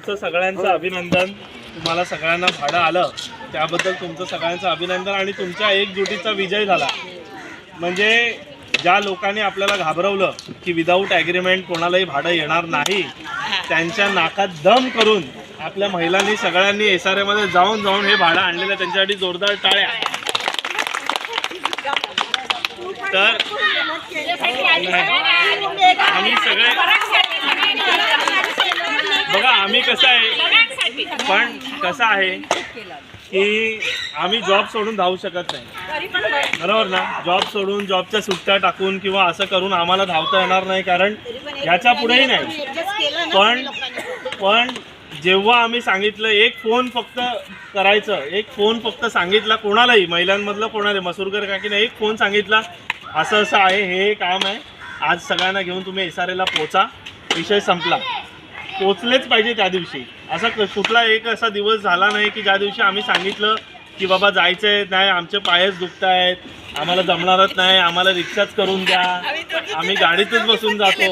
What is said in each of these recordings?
तुमचं सगळ्यांचं अभिनंदन. तुम्हाला सगळ्यांना भाडं आलं त्याबद्दल तुमचं सगळ्यांचं अभिनंदन. आणि तुमच्या एकजुटीचा विजय झाला. म्हणजे ज्या लोकांनी आपल्याला घाबरवलं की विदाऊट ॲग्रीमेंट कोणालाही भाडं येणार नाही, त्यांच्या नाकात दम करून आपल्या महिलांनी सगळ्यांनी एसआरएमध्ये जाऊन हे भाडं आणलेलं, त्यांच्यासाठी जोरदार टाळ्या. तर आम्ही सगळे बघा, आम्ही कसं आहे की आम्ही जॉब सोडून धावू शकत नाही, बरोबर ना. जॉब सोडून जॉबच्या सुट्ट्या टाकून किंवा असं करून आम्हाला धावता येणार नाही, कारण ह्याच्या पुढेही नाही. पण जेव्हा आम्ही सांगितलं एक फोन फक्त करायचं, एक फोन फक्त सांगितला कोणालाही, महिलांमधलं कोणाला, मसूरकर काकीने एक फोन सांगितला असं असं आहे, हे काम आहे, आज सगळ्यांना घेऊन तुम्ही एसआरएला पोचा, विषय संपला. पोचलेच पाहिजे त्या दिवशी. असा कुठला एक असा दिवस झाला नाही की ज्या दिवशी आम्ही सांगितलं की बाबा जायचं आहे, नाही आमचे पायच दुखत आहेत, आम्हाला जमणारच नाही, आम्हाला रिक्षाच करून द्या, आम्ही गाडीतच बसून जातो,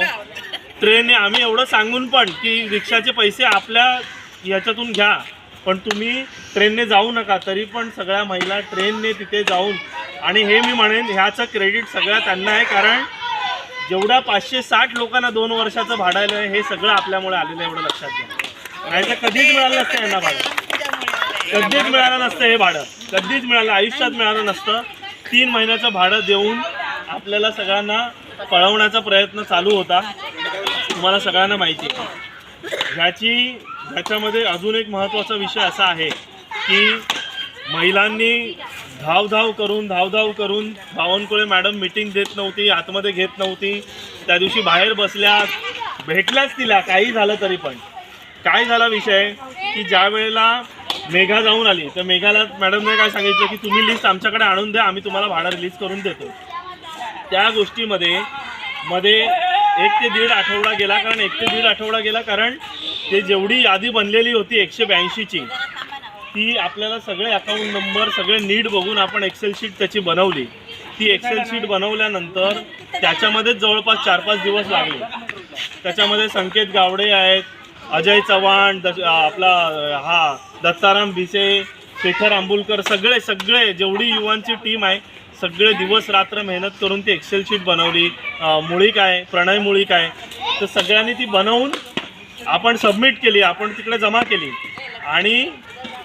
ट्रेनने. आम्ही एवढं सांगून पण की रिक्षाचे पैसे आपल्या ह्याच्यातून घ्या, पण तुम्ही ट्रेनने जाऊ नका, तरी पण सगळ्या महिला ट्रेनने तिथे जाऊन. आणि हे मी म्हणेन ह्याचं क्रेडिट सगळ्या त्यांना आहे, कारण जेवढ्या 560 लोकांना 2 वर्षाचं भाडं आलं आहे हे सगळं आपल्यामुळे आलेलं आहे, एवढं लक्षात घ्या. नाही तर कधीच मिळालं नसतं यांना भाडं, कधीच मिळालं नसतं हे भाडं, कधीच मिळालं, आयुष्यात मिळालं नसतं. 3 महिन्याचं भाडं देऊन आपल्याला सगळ्यांना पळवण्याचा प्रयत्न चालू होता, तुम्हाला सगळ्यांना माहिती आहे. ह्याच्यामध्ये अजून एक महत्त्वाचा विषय असा आहे की महिलांनी धावधाव करून बावनकुळे मॅडम मीटिंग देत नव्हती, आतमध्ये घेत नव्हती, त्या दिवशी बाहेर बसल्या, भेटल्याच तिला काही झालं तरी. पण काय झाला विषय की ज्या वेळेला मेघा जाऊन आली तर मेघाला मॅडमने काय सांगितलं की तुम्ही लिस्ट आमच्याकडे आणून द्या, आम्ही तुम्हाला भाडं रिलीज करून देतो. त्या गोष्टीमध्ये 1 ते 1.5 आठवडा गेला, कारण 1 ते 1.5 आठवडा गेला, कारण ते जेवढी यादी बनलेली होती 182ची, ती आपल्याला सगळे अकाउंट नंबर सगळे नीट बघून आपण एक्सेल शीट त्याची बनवली. ती एक्सेल शीट बनवल्यानंतर त्याच्यामध्येच जवळपास 4-5 दिवस लागले. त्याच्यामध्ये संकेत गावडे आहेत, अजय चव्हाण, आपला दत्ताराम भिसे, शेखर आंबुलकर, सगळे जेवढी युवांची टीम आहे सगळे दिवस रात्र मेहनत करून ती एक्सेल शीट बनवली. मुळीक आहे, प्रणय मुळीक आहे, तर सगळ्यांनी ती बनवून आपण सबमिट केली, आपण तिकडे जमा केली. आणि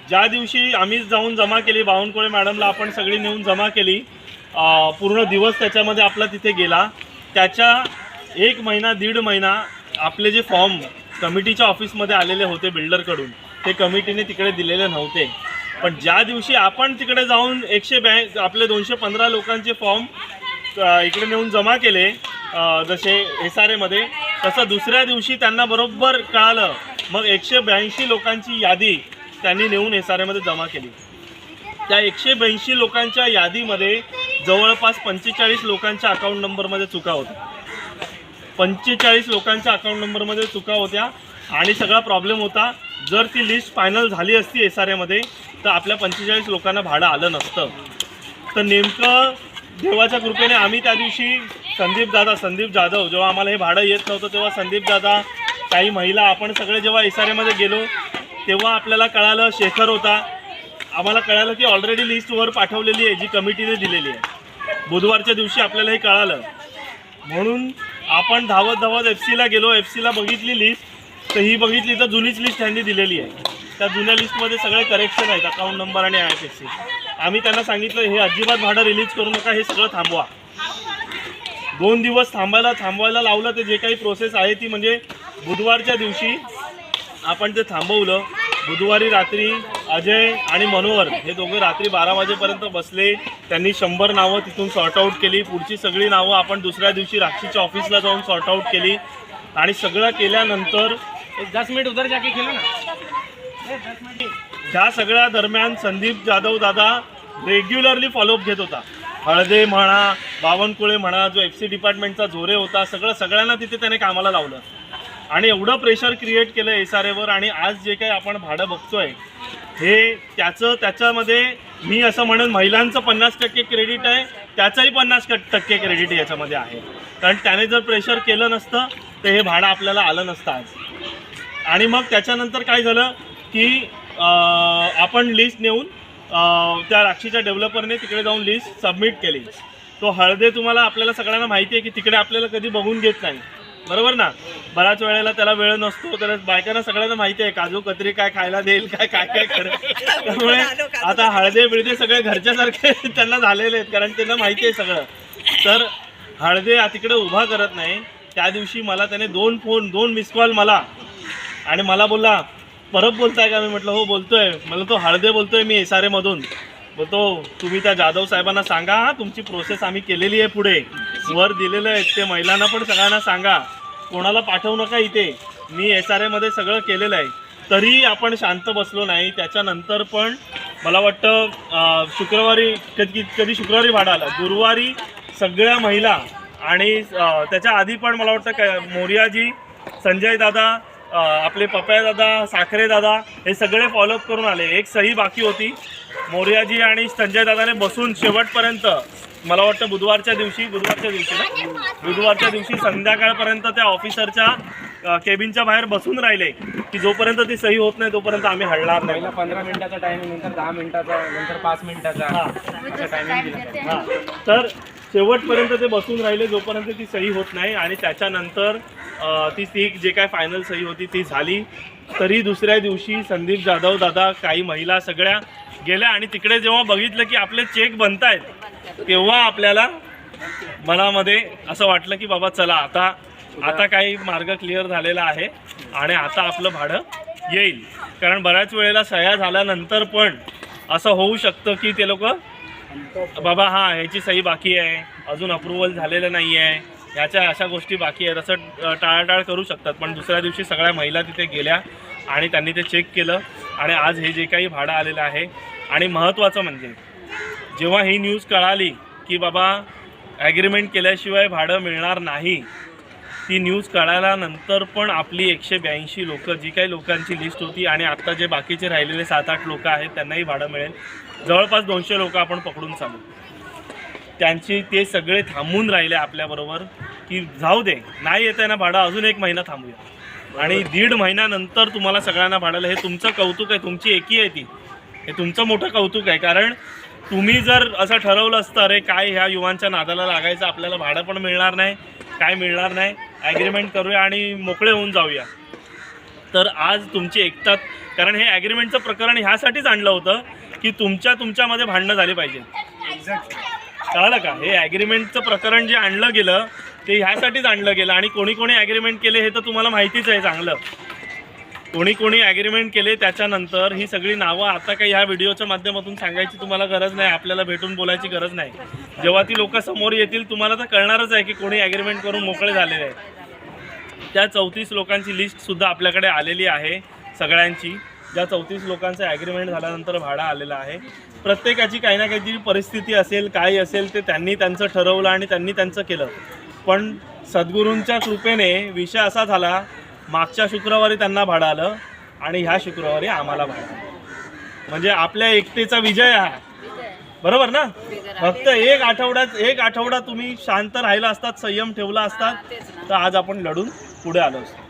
ज्या दिवशी आम्ही जाऊन जमा केली बावनकुळे मॅडमला, आपण सगळी नेऊन जमा केली, पूर्ण दिवस त्याच्यामध्ये आपला तिथे गेला. त्याच्या 1 महिना 1.5 महिना आपले जे फॉर्म कमिटीच्या ऑफिसमध्ये आलेले होते बिल्डरकडून, ते कमिटीने तिकडे दिलेले नव्हते. पण ज्या दिवशी आपण तिकडे जाऊन आपले 215 लोकांचे फॉर्म इकडे नेऊन जमा केले जसे एसआरएमध्ये, तसं दुसऱ्या दिवशी त्यांना बरोबर कळालं. मग 182 लोकांची यादी त्यांनी नेऊन एसआरएमध्ये जमा केली. त्या 182 लोकांच्या यादीमध्ये जवळपास 45 लोकांच्या अकाउंट नंबरमध्ये चुका होत्या. 45 लोकांच्या अकाउंट नंबरमध्ये चुका होत्या आणि सगळा प्रॉब्लेम होता. जर ती लिस्ट फायनल झाली असती एसआरएमध्ये तर आपल्या 45 लोकांना भाडं आलं नसतं. तर नेमकं देवाच्या कृपेने आम्ही त्या दिवशी संदीप जाधव, जेव्हा आम्हाला हे भाडं येत नव्हतं तेव्हा संदीप दादा, काही महिला, आपण सगळे जेव्हा एसआरएमध्ये गेलो तेव्हा आपल्याला कळालं, शेखर होता, आम्हाला कळालं की ऑलरेडी लिस्ट वर पाठवलेली आहे जी कमिटीने दिलेली आहे. बुधवारच्या दिवशी आपल्याला हे कळालं, म्हणून आपण धावत एफसीला गेलो. एफसीला बघितली लिस्ट, तर ही बघितली तर जुनीच लिस्ट त्यांनी दिलेली आहे. त्या जुन्या लिस्टमध्ये सगळे करेक्शन आहेत, अकाउंट नंबर आणि IFSC. आम्ही त्यांना सांगितलं हे अजिबात भाडं रिलीज करू नका, हे सगळं थांबवा. 2 दिवस थांबवायला लावलं. ते जे काही प्रोसेस आहे ती म्हणजे बुधवारच्या दिवशी आपण ते थांबवलं. बुधवारी रात्री अजय आणि मनोहर हे दोघे रात्री 12 वाजेपर्यंत बसले. त्यांनी 100 नावं तिथून सॉर्ट आऊट केली. पुढची सगळी नावं आपण दुसऱ्या दिवशी राक्षीच्या ऑफिसला जाऊन सॉर्ट आऊट केली. आणि सगळं केल्यानंतर 10 मिनिट उधर जाके केलं ना. ह्या सगळ्या दरम्यान संदीप जाधव दादा रेग्युलरली फॉलोअप घेत होता. हळदे म्हणा, बावनकुळे म्हणा, जो FC डिपार्टमेंटचा जोरे होता, सगळ्यांना तिथे त्याने कामाला लावलं आणि एवढं प्रेशर क्रिएट केलं एसआरएवर. आणि आज जे काही आपण भाडं बघतोय हे त्याच्यामध्ये मी असं म्हणेन महिलांचं 50% क्रेडिट आहे, त्याचंही 50% क्रेडिट याच्यामध्ये आहे. कारण त्याने जर प्रेशर केलं नसतं तर हे भाडं आपल्याला आलं नसतं आज. आणि मग त्याच्यानंतर काय झालं की आपण लिस्ट नेऊन त्या राक्षीच्या डेव्हलपरने तिकडे जाऊन लिस्ट सबमिट केली. तो हळदे तुम्हाला आपल्याला सगळ्यांना माहिती आहे की तिकडे आपल्याला कधी बघून घेत नाही, बरोबर ना. बऱ्याच वेळेला त्याला वेळ नसतो, तर बायकांना सगळ्यांना माहिती आहे काजू कतरी काय खायला देईल, काय काय काय करेल. त्यामुळे आता हळदे बिळदे सगळे घरच्यासारखे त्यांना झालेले आहेत, कारण त्यांना माहिती आहे सगळं. तर हळदे तिकडे उभा करत नाही. त्या दिवशी मला त्याने 2 मिस कॉल मला, आणि मला बोलला परत बोलताय का. मी म्हटलं हो बोलतोय. मला तो हळदे बोलतोय मी SRA मधून. बोलतो तुम्ही त्या जाधव साहेबांना सांगा तुमची प्रोसेस आम्ही केलेली आहे, पुढे वर दिलेलं आहे ते महिलांना पण सगळ्यांना सांगा, कोणाला पाठवू नका इथे, मी SRA मध्ये सगळं केलेलं आहे. तरी आपण शांत बसलो नाही. त्याच्यानंतर पण मला वाटतं शुक्रवारी कधी शुक्रवारी भाडं आलं, गुरुवारी सगळ्या महिला आणि त्याच्या आधी पण मला वाटतं मोर्याजी, संजय दादा, आपले पपया दादा, साखरे दादा हे सगळे फॉलोअप करून आले. एक सही बाकी होती. मोर्याजी आणि संजय दादाने बसून शेवटपर्यंत मला वाटतं बुधवारच्या दिवशी संध्याकाळपर्यंत त्या ऑफिसरच्या केबिनच्या बाहेर बसून राहिले की जोपर्यंत ती सही होत नाही तोपर्यंत आम्ही हलणार नाही. 15 मिनिटाचा टायमिंग, नंतर 10 मिनिटाचा, नंतर 5 मिनिटाचा असं टायमिंग दिलं. हां, तर शेवटपर्यंत ते बसून राहिले जोपर्यंत ती सही होत नाही. आणि त्याच्यानंतर ती जे काय फायनल सही होती ती झाली. तरी दुसऱ्या दिवशी संदीप जाधव दादा, काही महिला सगळ्या गेल्या, आणि तिकडे जेव्हा बघितलं की आपले चेक बनत आहेत तेव्हा आपल्याला मनामध्ये असं वाटलं की बाबा चला आता काही मार्ग क्लिअर झालेला आहे आणि आता आपलं भाडं येईल. कारण बऱ्याच वेळेला सह्या झाल्यानंतर पण असं होऊ शकतं की ते लोक बाबा हां ह्याची सही बाकी आहे, अजून अप्रुव्हल झालेलं नाही आहे, ह्याच्या अशा गोष्टी बाकी आहेत, असं टाळाटाळ करू शकतात. पण दुसऱ्या दिवशी सगळ्या महिला तिथे गेल्या आणि त्यांनी ते चेक केलं आणि आज हे जे काही भाडं आलेलं आहे. आणि महत्त्वाचं म्हणजे जेव्हा ही न्यूज कळाली की बाबा ॲग्रीमेंट केल्याशिवाय भाडं मिळणार नाही, ती न्यूज कळाल्यानंतर पण आपली 182 लोकं, जी काही लोकांची लिस्ट होती आणि आत्ता जे बाकीचे राहिलेले 7-8 लोक आहेत त्यांनाही भाडं मिळेल. जवळपास 200 लोक आपण पकडून चालू. त्यांची ते सगळे थांबून राहिले आपल्याबरोबर की जाऊ दे, नाही येत आहे ना भाडं, अजून 1 महिना थांबूया. आणि 1.5 महिन्यानंतर तुम्हाला सगळ्यांना भाडं. हे तुमचं कौतुक आहे, तुमची एकी आहे ती, हे तुमचं मोठं कौतुक आहे. कारण तुम्ही जर असं ठरवलं असतं अरे काय ह्या युवांच्या नादाला लागायचं, आपल्याला भाडं पण मिळणार नाही, काय मिळणार नाही, ॲग्रीमेंट करूया आणि मोकळे होऊन जाऊया, तर आज तुमची एकता. कारण हे ॲग्रीमेंटचं प्रकरण ह्यासाठीच आणलं होतं की तुमच्यामध्ये भांडणं झाली पाहिजे. कळलं का. हे ॲग्रीमेंटचं प्रकरण जे आणलं गेलं ते ह्यासाठीच आणलं गेलं. आणि कोणी ॲग्रीमेंट केले हे तर तुम्हाला माहितीच आहे चांगलं. कोणी ॲग्रीमेंट केले त्याच्यानंतर ही सगळी नावं आता काही ह्या व्हिडिओच्या माध्यमातून सांगायची तुम्हाला गरज नाही, आपल्याला भेटून बोलायची गरज नाही. जेव्हा ती लोक समोर येतील तुम्हाला तर कळणारच आहे की कोणी ॲग्रीमेंट करून मोकळे झालेले आहे. त्या 34 लोकांची लिस्टसुद्धा आपल्याकडे आलेली आहे सगळ्यांची. ज्या 34 लोकांचं ॲग्रीमेंट झाल्यानंतर भाडं आलेलं आहे. प्रत्येकाची काही ना काहीतरी परिस्थिती असेल, काय असेल ते त्यांनी त्यांचं ठरवलं आणि त्यांनी त्यांचं केलं. पण सद्गुरूंच्या कृपेने विषय असा झाला, मागच्या शुक्रवारी त्यांना भाडं आलं आणि ह्या शुक्रवारी आम्हाला भाडं. म्हणजे आपल्या एकतेचा विजय हा, बरोबर ना. फक्त एक आठवडा तुम्ही शांत राहिला असतात, संयम ठेवला असतात, तर आज आपण लढून पुढे आलो असतो.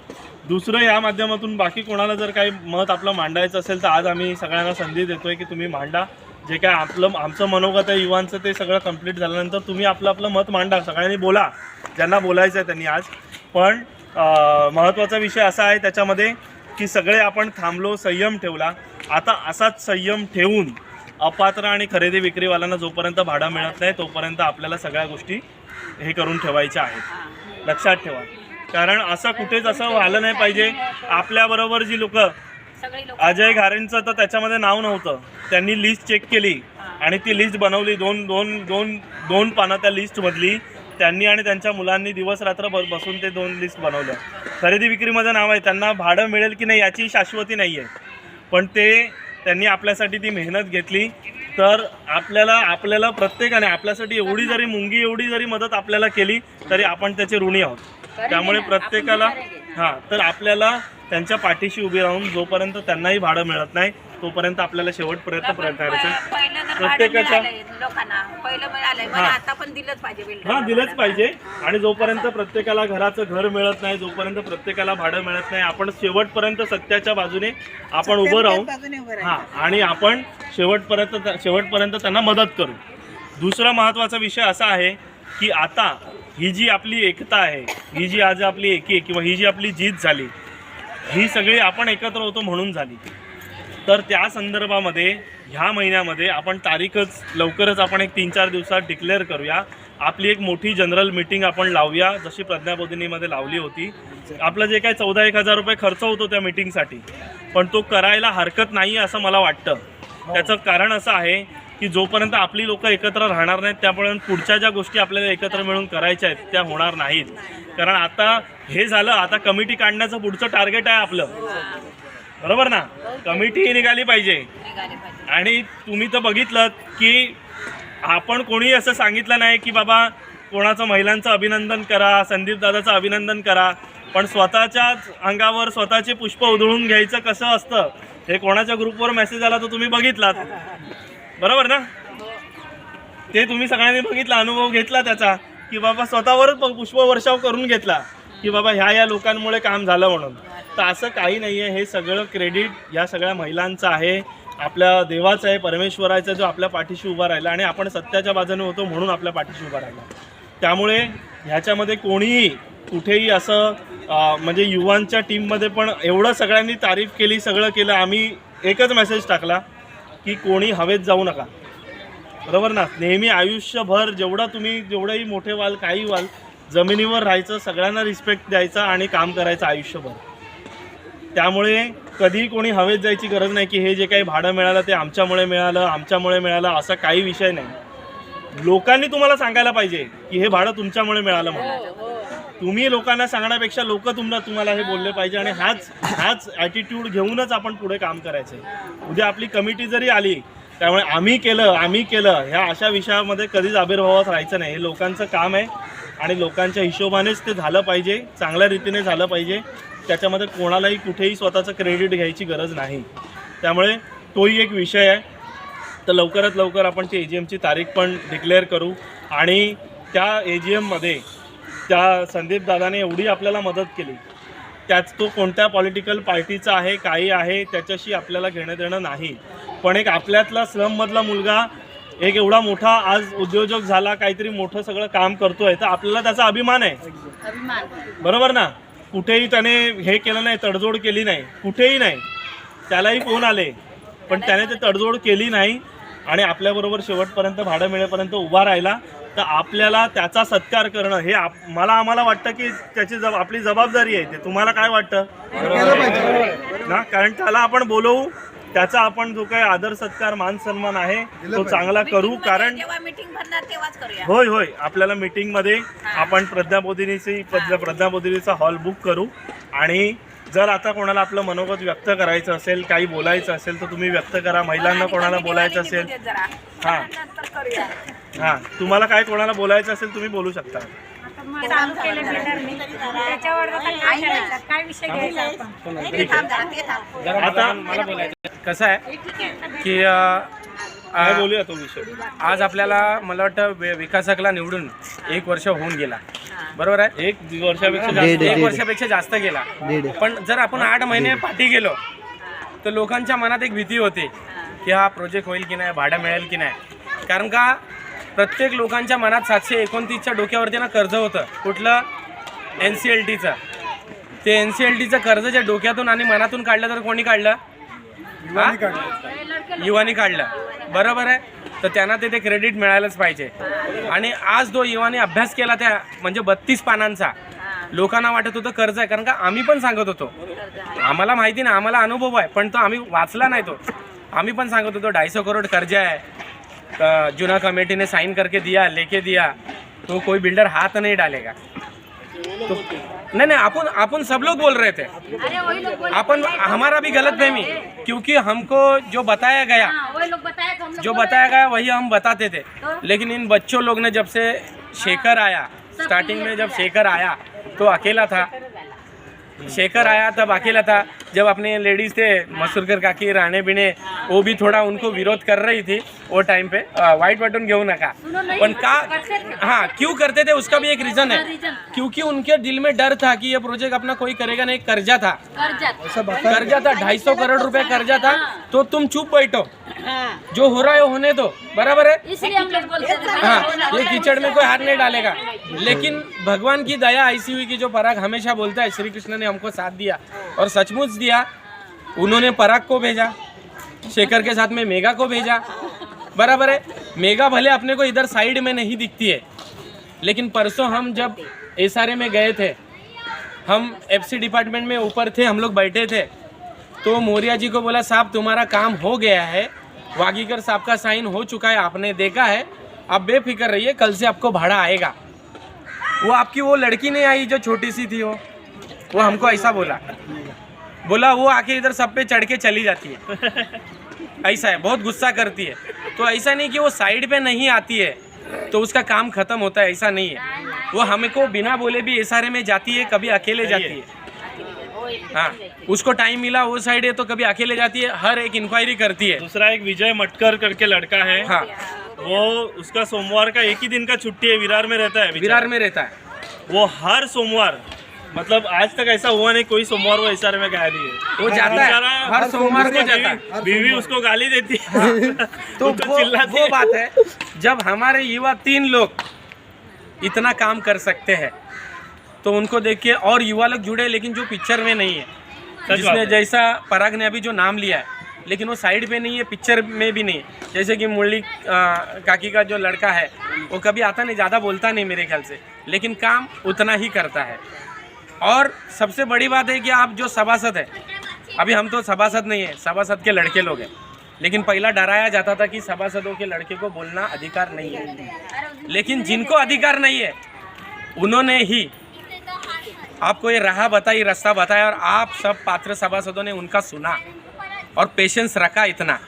दुसरं या माध्यमातून बाकी कोणाला जर काही मत आपलं मांडायचं असेल तर आज आम्ही सगळ्यांना संधी देतोय की तुम्ही मांडा. जे काय आमचं मनोगत आहे युवांचं ते सगळं कंप्लीट झाल्यानंतर तुम्ही आपलं मत मांडा, सगळ्यांनी बोला, ज्यांना बोलायचं आहे त्यांनी आज. पण महत्त्वाचा विषय असा आहे त्याच्यामध्ये की सगळे आपण थांबलो, संयम ठेवला. आता असाच संयम ठेवून अपात्र आणि खरेदी विक्रीवाल्यांना जोपर्यंत भाडं मिळत नाही तोपर्यंत आपल्याला सगळ्या गोष्टी हे करून ठेवायच्या आहेत. लक्षात ठेवा. कारण असं कुठेच असं व्हायला नाही पाहिजे. आपल्याबरोबर जी लोक, अजय घारेंचं तर त्याच्यामध्ये नाव नव्हतं, त्यांनी लिस्ट चेक केली आणि ती लिस्ट बनवली. दोन पानं त्या लिस्टमधली त्यांनी आणि त्यांच्या मुलांनी दिवस रात्र बसून ते 2 लिस्ट बनवल्या. खरेदी विक्रीमध्ये नाव आहे, त्यांना भाडं मिळेल की नाही याची शाश्वती नाही आहे, पण त्यांनी आपल्यासाठी ती मेहनत घेतली. तर आपल्याला प्रत्येकाने आपल्यासाठी एवढी जरी मदत आपल्याला केली तरी आपण त्याचे ऋणी आहोत. त्यामुळे प्रत्येकाला तर आपल्याला त्यांच्या पाठीशी उभी राहून जोपर्यंत त्यांनाही भाडं मिळत नाही तोपर्यंत आपल्याला शेवटपर्यंत प्रयत्न करायचं. प्रत्येकाच्या लोकांना पहिलं मिळालंय मला आता पण दिलंच पाहिजे बिल्डर. हा दिलंच पाहिजे. आणि जोपर्यंत प्रत्येकाला घराचं घर मिळत नाही, जोपर्यंत प्रत्येकाला भाडं मिळत नाही, आपण शेवटपर्यंत सत्याच्या बाजूने आपण उभं राहू. हा, आणि आपण शेवटपर्यंत त्यांना मदत करू. दुसरा महत्त्वाचा विषय असा आहे की आता ही जी आपली एकता आहे, ही जी आज आपली एकी किंवा ही जी आपली जीत झाली, ही सगळी आपण एकत्र होतो म्हणून झाली. तर त्या संदर्भामध्ये ह्या महिन्यामध्ये आपण तारीखच लवकरच आपण एक 3-4 दिवसात डिक्लेअर करूया. आपली एक मोठी जनरल मीटिंग आपण लावूया, जशी प्रज्ञाबोधिनीमध्ये लावली होती. आपलं जे काय 14-1 हजार रुपये खर्च होतो त्या मीटिंगसाठी, पण तो करायला हरकत नाही असं मला वाटतं. त्याचं कारण असं आहे की जोपर्यंत आपली लोक एकत्र राहणार नाहीत, त्यापर्यंत पुढच्या ज्या गोष्टी आपल्याला एकत्र मिळून करायच्या आहेत त्या होणार नाहीत. कारण आता हे झालं, आता कमिटी काढण्याचं पुढचं टार्गेट आहे आपलं, बरोबर ना. कमिटी निघाली पाहिजे. आणि तुम्ही तर बघितलं की आपण कोणी असं सांगितलं नाही की बाबा कोणाचं महिलांचं अभिनंदन करा, संदीप दादाचं अभिनंदन करा, पण स्वतःच्याच अंगावर स्वतःचे पुष्प उधळून घ्यायचं कसं असतं हे कोणाच्या ग्रुपवर मेसेज आला तर तुम्ही बघितलात, बरोबर ना. ते तुम्ही सगळ्यांनी बघितला, अनुभव घेतला त्याचा, की बाबा स्वतःवरच पुष्पवर्षाव करून घेतला की बाबा ह्या लोकांमुळे काम झालं म्हणून. तर असं काही नाही आहे. हे सगळं क्रेडिट या सगळ्या महिलांचं आहे, आपल्या देवाचं आहे, परमेश्वराचं, जो आपल्या पाठीशी उभा राहिला आणि आपण सत्याच्या बाजूने होतो म्हणून आपल्या पाठीशी उभा राहिला. त्यामुळे ह्याच्यामध्ये कोणीही कुठेही असं म्हणजे युवांच्या टीममध्ये पण एवढं सगळ्यांनी तारीफ केली, सगळं केलं. आम्ही एकच मेसेज टाकला की कोणी हवेत जाऊ नका, बरोबर ना. नेहमी आयुष्यभर जेवढंही मोठे व्हाल, काही व्हाल, जमिनीवर राहायचं, सगळ्यांना रिस्पेक्ट द्यायचा आणि काम करायचं आयुष्यभर. त्यामुळे कधीही कोणी हवेत जायची गरज नाही की हे जे काही भाडं मिळालं ते आमच्यामुळे मिळालं असा काही विषय नाही. लोकांनी तुम्हाला सांगायला पाहिजे की हे भाडं तुमच्यामुळे मिळालं म्हणून. तुम्ही लोकांना सांगण्यापेक्षा लोक तुम्हाला हे बोलले पाहिजे. आणि हाच ॲटिट्यूड घेऊनच आपण पुढे काम करायचं आहे. उद्या आपली कमिटी जरी आली, त्यामुळे आम्ही केलं ह्या अशा विषयामध्ये कधीच आविर्भावात राहायचं नाही. हे लोकांचं काम आहे आणि लोकांच्या हिशोबानेच ते झालं पाहिजे, चांगल्या रीतीने झालं पाहिजे. त्याच्यामध्ये कोणालाही कुठेही स्वतःचं क्रेडिट घ्यायची गरज नाही. त्यामुळे तोही एक विषय आहे. तर लवकरात लवकर आपण ती AGMची तारीख पण डिक्लेअर करू. आणि त्या AGMमध्ये त्या संदीप दादाने एवढी आपल्याला मदत केली, त्याच तो कोणत्या पॉलिटिकल पार्टीचा आहे, काही आहे, त्याच्याशी आपल्याला घेणं देणं नाही. पण एक आपल्यातला स्लममधला मुलगा एक एवढा मोठा आज उद्योजक झाला, काहीतरी मोठं सगळं काम करतोय, तर आपल्याला त्याचा अभिमान आहे, बरोबर ना. कुठेही त्याने हे केलं नाही, तडजोड केली नाही, कुठेही नाही. त्यालाही फोन आले पण त्याने ते तडजोड केली नाही आणि आपल्याबरोबर शेवटपर्यंत भाडं मिळेपर्यंत उभा राहिला. तर आपल्याला त्याचा सत्कार करणं हे आम्हाला वाटतं की त्याची आपली जबाबदारी आहे. ते तुम्हाला काय वाटतं ना. कारण त्याला आपण बोलवू, त्याचा आपण जो काही आदर सत्कार मान सन्मान आहे तो चांगला करू. कारण होय आपल्याला मीटिंगमध्ये आपण प्रज्ञाबोधिनीचा हॉल बुक करू. आणि जर आता कोणाला आपलं मनोगत व्यक्त करायचं असेल, काही बोलायचं असेल तर तुम्ही व्यक्त करा. महिलांना कोणाला बोलायचं असेल, हां तुम्हाला काय कोणाला बोलायचं असेल तुम्ही बोलू शकता. आता मला बोलायचं कसं आहे की काय बोलूया तो विषय. आज आपल्याला मला वाटतं विकासकला निवडून 1 वर्ष होऊन गेला, बरोबर आहे. 1 वर्षापेक्षा जास्त गेला. पण जर आपण 8 महिने पाठी गेलो तर लोकांच्या मनात एक भीती होती की हा प्रोजेक्ट होईल की नाही, भाडं मिळेल की नाही. कारण का प्रत्येक लोकांच्या मनात 729च्या डोक्यावरती ना कर्ज होतं. कुठलं? NCLTचं. ते NCLTचं कर्ज ज्या डोक्यातून आणि मनातून काढलं तर कोणी काढलं? युवानी काढलं, बरोबर आहे. तर त्यांना ते क्रेडिट मिळायलाच पाहिजे. आणि आज जो युवानी अभ्यास केला त्या म्हणजे 32 पानांचा, लोकांना वाटत होतं कर्ज आहे. कारण का आम्ही पण सांगत होतो, आम्हाला माहिती नाही, आम्हाला अनुभव आहे, पण तो आम्ही वाचला नाही. तो आम्ही पण सांगत होतो 250 करोड़ कर्ज है, जुना कमेटी ने साइन करके दिया, लेके दिया, तो कोई बिल्डर हाथ नहीं डालेगा. तो नहीं अपन सब लोग बोल रहे थे. अपन हमारा भी गलत फहमी, क्योंकि हमको जो बताया गया वही हम बताते थे. लेकिन इन बच्चों लोग ने जब से शेखर आया, स्टार्टिंग में जब शेखर आया तो अकेला था, शेखर आया तब अकेला था. जब अपने लेडीज थे मसूरकर काकी राणे बिणे वो भी थोड़ा उनको विरोध कर रही थी वो टाइम पे वाईट वाटून घेऊ नका पण का हाँ क्यों करते थे उसका भी एक रीजन है क्योंकि उनके दिल में डर था कि ये प्रोजेक्ट अपना कोई करेगा नहीं कर्जा था 250 करोड़ रुपए कर्जा था तो तुम चुप बैठो जो हो रहा है वो होने दो बराबर है इसलिए हम लोग बोलते थे हाँ ये कीचड़ में कोई हाथ नहीं डालेगा लेकिन भगवान की दया ऐसी हुई कि जो पराग हमेशा बोलता है श्री कृष्ण ने हमको साथ दिया और सचमुच दिया उन्होंने पराग को भेजा शेखर के साथ में मेगा को भेजा बराबर है मेगा भले अपने को इधर साइड में नहीं दिखती है लेकिन परसों हम जब SRA में गए थे हम FC डिपार्टमेंट में ऊपर थे हम लोग बैठे थे तो मौर्या जी को बोला साहब तुम्हारा काम हो गया है वागीकर साहब का साइन हो चुका है आपने देखा है आप बेफिक्र रहिए कल से आपको भाड़ा आएगा वो आपकी वो लड़की नहीं आई जो छोटी सी थी वो हमको ऐसा बोला वो आके इधर सब पे चढ़ के चली जाती है ऐसा है बहुत गुस्सा करती है तो ऐसा नहीं कि वो साइड पे नहीं आती है तो उसका काम खत्म होता है ऐसा नहीं है वो हमको बिना बोले भी SRA में जाती है कभी अकेले जाती है हाँ उसको टाइम मिला वो साइड है तो कभी अकेले जाती है हर एक इंक्वायरी करती है दूसरा एक विजय मटकर करके लड़का है हाँ वो उसका सोमवार का एक ही दिन का छुट्टी है विरार में रहता है विरार में रहता है वो हर सोमवार मतलब आज तक ऐसा हुआ नहीं कोई सोमवार वो SRA में गया नहीं है वो जाता है हर सोमवार को जाता है बीवी उसको गाली देती है तो उसको चिल्लाती वो है। बात है जब हमारे युवा 3 लोग इतना काम कर सकते हैं तो उनको देख के और युवा लोग जुड़े लेकिन जो पिक्चर में नहीं है जिसमें जैसा पराग ने अभी जो नाम लिया है लेकिन वो साइड पे नहीं है पिक्चर में भी नहीं है जैसे कि मुरली काकी का जो लड़का है वो कभी आता नहीं ज़्यादा बोलता नहीं मेरे ख्याल से लेकिन काम उतना ही करता है और सबसे बड़ी बात है कि आप जो सभासद है अभी हम तो सभासद नहीं है सभासद के लड़के लोग हैं लेकिन पहला डराया जाता था कि सभासदों के लड़के को बोलना अधिकार नहीं है लेकिन जिनको अधिकार नहीं है उन्होंने ही आपको ये राह बताई रास्ता बताया और आप सब पात्र सभासदों ने उनका सुना और पेशेंस रखा इतना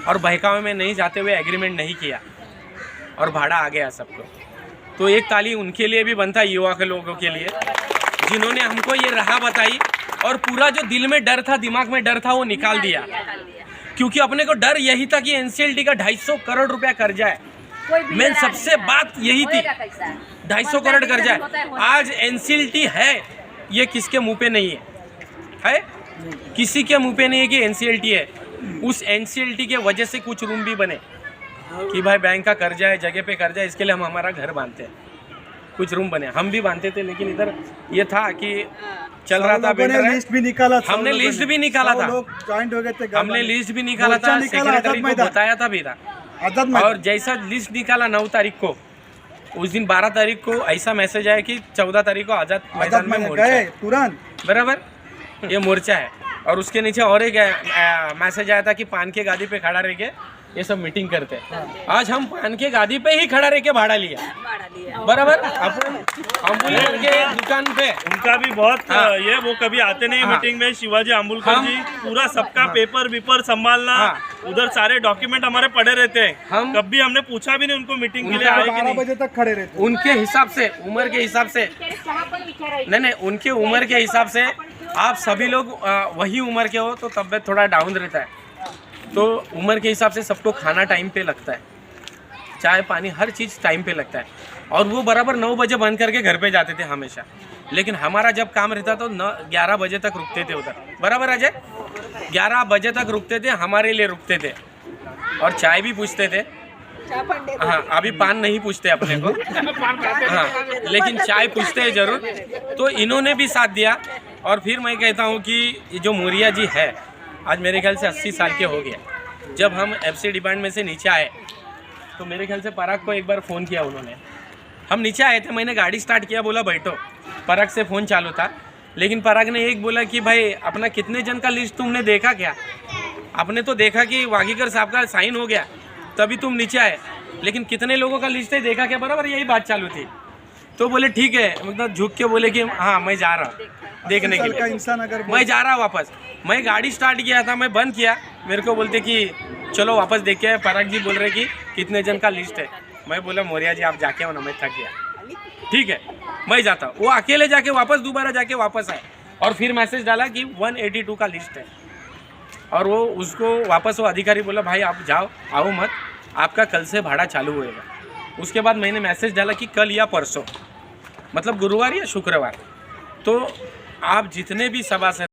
और बहकावे में नहीं जाते हुए एग्रीमेंट नहीं किया और भाड़ा आ गया सबको तो एक ताली उनके लिए भी बनता है युवा के लोगों के लिए जिन्होंने हमको ये राह बताई और पूरा जो दिल में डर था दिमाग में डर था वो निकाल दिया क्योंकि अपने को डर यही था कि NCLT का 250 करोड़ रुपया कर्जा है मेन सबसे बात यही थी 250 करोड़ कर्जा है आज NCLT है ये किसके मुंह पे नहीं है किसी के मुंह पे नहीं है कि NCLT है उस NCLT के वजह से कुछ रूम भी बने कि भाई बैंक का कर्जा है जगह पे कर्जा है इसके लिए हम हमारा घर बांधते हैं कुछ रूम बने हम भी बांधते थे लेकिन इधर ये था कि चल रहा था लिस्ट भी निकाला हमने लिस्ट भी निकाला था जॉइंट हो गए थे हमने लिस्ट भी निकाला था सेक्रेटरी को बताया था भी था और जैसा लिस्ट निकाला 9 तारीख को उस दिन 12 तारीख को ऐसा मैसेज आया कि 14 तारीख को आजाद मैदान में मोर्चा है तुरंत बराबर ये मोर्चा है और उसके नीचे और एक मैसेज आया था कि पान के गादी पे खड़ा रह के ये सब मीटिंग करते हैं आज हम पान के गादी पे ही खड़ा रह के भाड़ा लिया बराबर अपन अम्बुलेंस के दुकान पे उनका भी बहुत ये वो कभी आते नहीं मीटिंग में शिवाजी अम्बुलकर जी पूरा सबका पेपर विपर संभालना उधर सारे डॉक्यूमेंट हमारे पड़े रहते हैं कभी हमने पूछा भी नहीं उनको मीटिंग के लिए आए कि 12 नहीं बजे तक खड़े रहते उनके हिसाब से उम्र के हिसाब से नहीं उनके उम्र के हिसाब से आप सभी लोग वही उम्र के हो तो तबीयत थोड़ा डाउन रहता है तो उम्र के हिसाब से सबको खाना टाइम पे लगता है चाय पानी हर चीज़ टाइम पे लगता है और वो बराबर 9 बजे बंद करके घर पे जाते थे हमेशा लेकिन हमारा जब काम रहता तो 11 बजे तक रुकते थे उधर बराबर अजय 11 बजे तक रुकते थे हमारे लिए रुकते थे और चाय भी पूछते थे हाँ अभी पान नहीं पूछते अपने को हाँ लेकिन चाय पूछते हैं जरूर तो इन्होंने भी साथ दिया और फिर मैं कहता हूँ कि ये जो मौर्या जी है आज मेरे ख्याल से 80 साल के हो गया जब हम FC डिपार्टमेंट से नीचे आए तो मेरे ख्याल से पराग को एक बार फ़ोन किया उन्होंने हम नीचे आए थे मैंने गाड़ी स्टार्ट किया बोला बैठो पराग से फ़ोन चालू था लेकिन पराग ने एक बोला कि भाई अपना कितने जन का लिस्ट तुमने देखा क्या आपने तो देखा कि वागीकर साहब का साइन हो गया तभी तुम नीचे आए लेकिन कितने लोगों का लिस्ट है देखा क्या बराबर यही बात चालू थी तो बोले ठीक है मतलब झुक के बोले कि हाँ मैं जा रहा हूँ देखने के लिए इंसान अगर मैं जा रहा वापस मैं गाड़ी स्टार्ट किया था मैं बंद किया मेरे को बोलते कि चलो वापस देख के पराग जी बोल रहे कि कितने जन का लिस्ट है मैं बोला मौर्या जी आप जाके आओ ना मैं थक गया ठीक है मैं जाता हूँ वो अकेले जाके वापस दोबारा जाके वापस आए और फिर मैसेज डाला कि 182 का लिस्ट है, और वो उसको वापस वो अधिकारी बोला भाई आप जाओ, आओ मत, आपका कल से भाड़ा चालू होएगा। उसके बाद मैंने मैसेज डाला कि कल या परसों, मतलब गुरुवार या शुक्रवार। तो आप जितने भी सभासद